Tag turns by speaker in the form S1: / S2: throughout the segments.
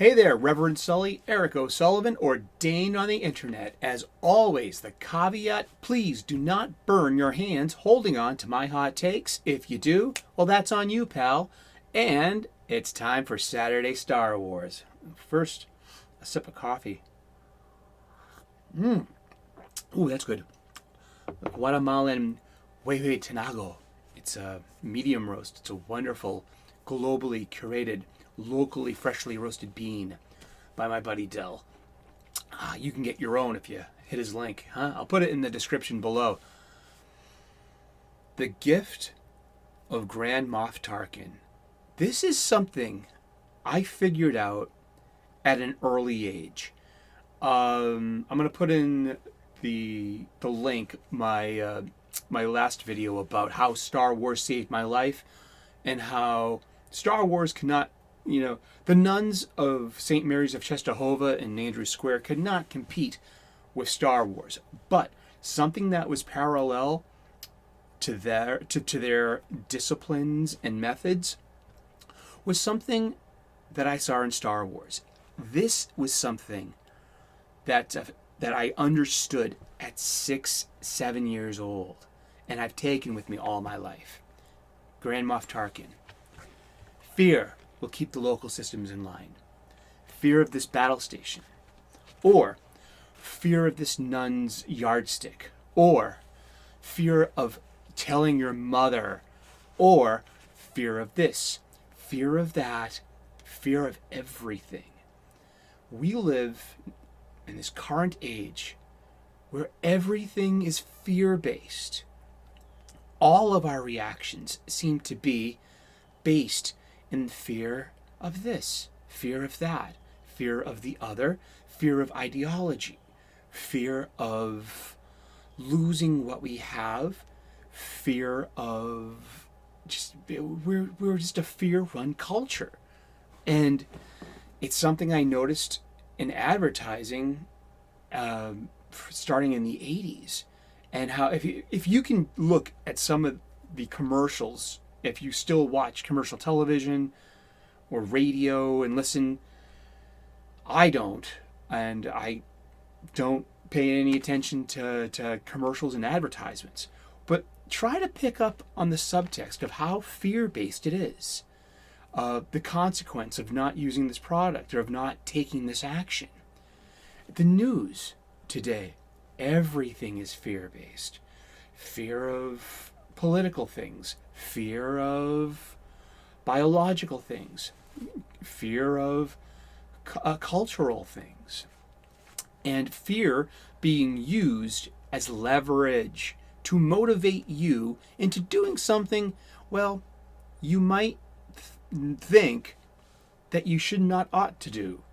S1: Hey there, Reverend Sully, Eric O'Sullivan, ordained on the internet. As always, the caveat, please do not burn your hands holding on to my hot takes. If you do, well, that's on you, pal. And it's time for Saturday Star Wars. First, a sip of coffee. Ooh, that's good. Guatemalan Huehuey Tanago. It's a medium roast. It's a wonderful, globally curated, locally freshly roasted bean by my buddy Dell. You can get your own if you hit his link. I'll put it in the description below. The gift of Grand Moff Tarkin. This is something I figured out at an early age. I'm going to put in the link, my last video about how Star Wars saved my life and how Star Wars cannot, the nuns of St. Mary's of Czestochowa and Andrews Square could not compete with Star Wars. But something that was parallel to their disciplines and methods was something that I saw in Star Wars. This was something that I understood at 6, 7 years old, and I've taken with me all my life. Grand Moff Tarkin. Fear will keep the local systems in line. Fear of this battle station. Or fear of this nun's yardstick. Or fear of telling your mother. Or fear of this. Fear of that. Fear of everything. We live in this current age where everything is fear-based. All of our reactions seem to be based in fear of this, fear of that, fear of the other, fear of ideology, fear of losing what we have, fear of we're just a fear-run culture. And it's something I noticed in advertising starting in the 80s. And how if you can look at some of the commercials, if you still watch commercial television or radio and listen, I don't. And I don't pay any attention to commercials and advertisements. But try to pick up on the subtext of how fear-based it is. The consequence of not using this product or of not taking this action. The news today, everything is fear-based. Fear of political things, fear of biological things, fear of cultural things, and fear being used as leverage to motivate you into doing something, well, you might think that you should not ought to do.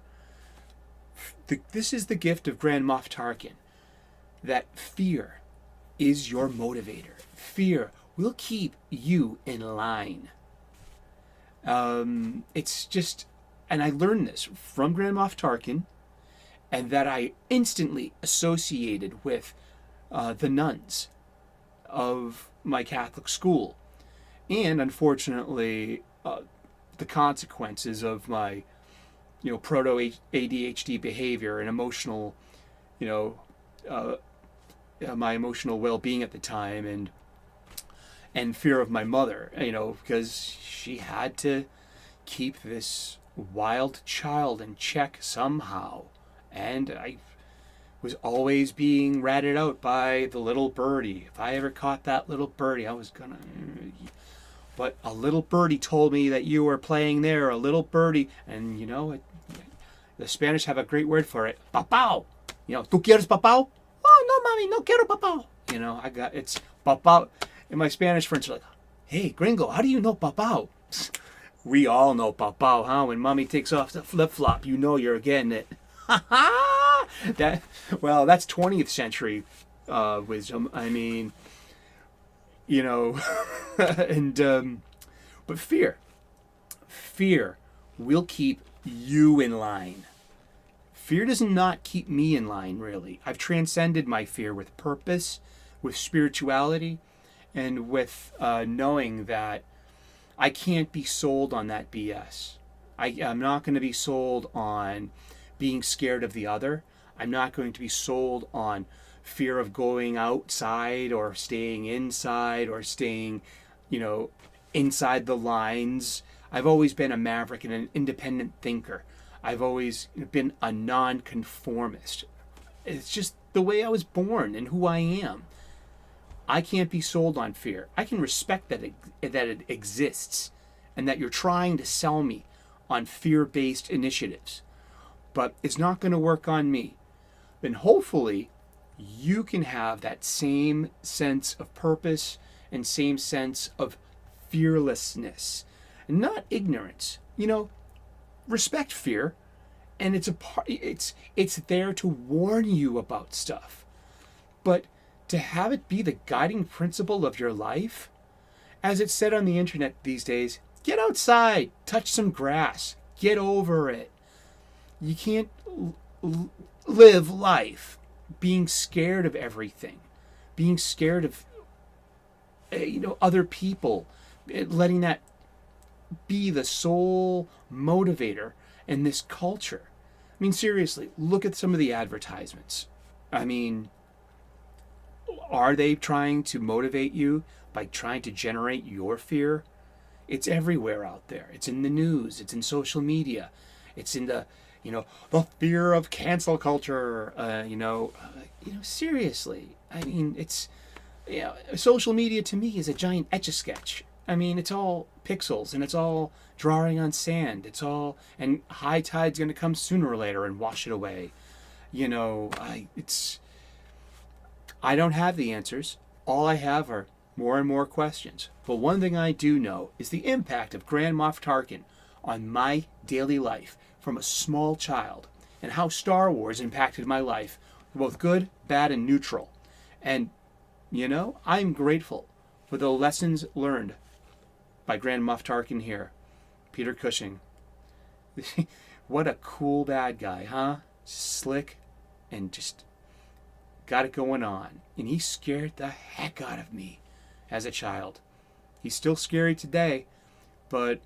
S1: This is the gift of Grand Moff Tarkin, that fear is your motivator. Fear will keep you in line. It's just, and I learned this from Grand Moff Tarkin, and that I instantly associated with the nuns of my Catholic school. And unfortunately, the consequences of my, proto-ADHD behavior and emotional, my emotional well-being at the time, and fear of my mother, because she had to keep this wild child in check somehow. And I was always being ratted out by the little birdie. If I ever caught that little birdie, I was gonna... But a little birdie told me that you were playing there, a little birdie, and the Spanish have a great word for it, papao. ¿Tú quieres papao? Oh, no, mami, no quiero papao. It's papao. And my Spanish friends are like, hey, gringo, how do you know papao? We all know papao, huh? When mommy takes off the flip-flop, you're getting it. That's 20th century wisdom. I mean, and but fear will keep you in line. Fear does not keep me in line, really. I've transcended my fear with purpose, with spirituality, and with knowing that I can't be sold on that BS. I'm not going to be sold on being scared of the other. I'm not going to be sold on fear of going outside or staying inside or staying, inside the lines. I've always been a maverick and an independent thinker. I've always been a nonconformist. It's just the way I was born and who I am. I can't be sold on fear. I can respect that it exists and that you're trying to sell me on fear-based initiatives. But it's not going to work on me. Then hopefully you can have that same sense of purpose and same sense of fearlessness and not ignorance. Respect fear, and it's there to warn you about stuff. But to have it be the guiding principle of your life, as it's said on the internet these days, get outside, touch some grass, get over it. You can't live life being scared of everything, being scared of other people, letting that be the sole motivator in this culture. I mean, seriously, look at some of the advertisements. I mean, are they trying to motivate you by trying to generate your fear? It's everywhere out there. It's in the news. It's in social media. It's in the fear of cancel culture. Seriously. I mean, it's, social media to me is a giant Etch-a-Sketch. I mean, it's all pixels and it's all drawing on sand. And high tide's going to come sooner or later and wash it away. I don't have the answers. All I have are more and more questions. But one thing I do know is the impact of Grand Moff Tarkin on my daily life from a small child, and how Star Wars impacted my life, both good, bad, and neutral. And, I'm grateful for the lessons learned by Grand Moff Tarkin here. Peter Cushing. What a cool bad guy, huh? Slick and just got it going on. And he scared the heck out of me as a child. He's still scary today, but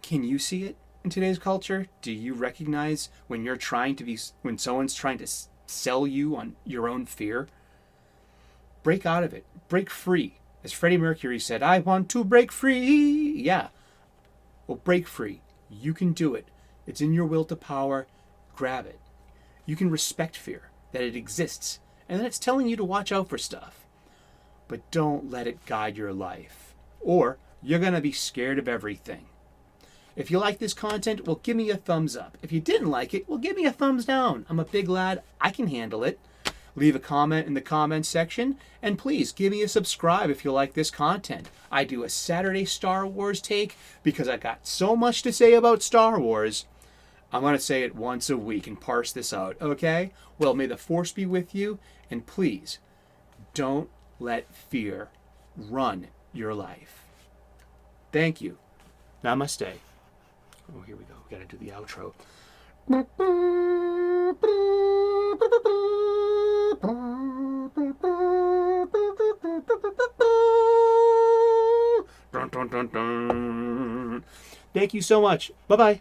S1: can you see it in today's culture? Do you recognize when someone's trying to sell you on your own fear? Break out of it. Break free. As Freddie Mercury said, I want to break free. Yeah. Well, break free. You can do it. It's in your will to power. Grab it. You can respect fear, that it exists, and that it's telling you to watch out for stuff. But don't let it guide your life, or you're going to be scared of everything. If you like this content, well, give me a thumbs up. If you didn't like it, well, give me a thumbs down. I'm a big lad. I can handle it. Leave a comment in the comments section, and please give me a subscribe if you like this content. I do a Saturday Star Wars take because I got so much to say about Star Wars. I'm going to say it once a week and parse this out, okay? Well, may the Force be with you, and please, don't let fear run your life. Thank you. Namaste. Oh, here we go. We got to do the outro. Dun, dun, dun, dun. Thank you so much. Bye-bye.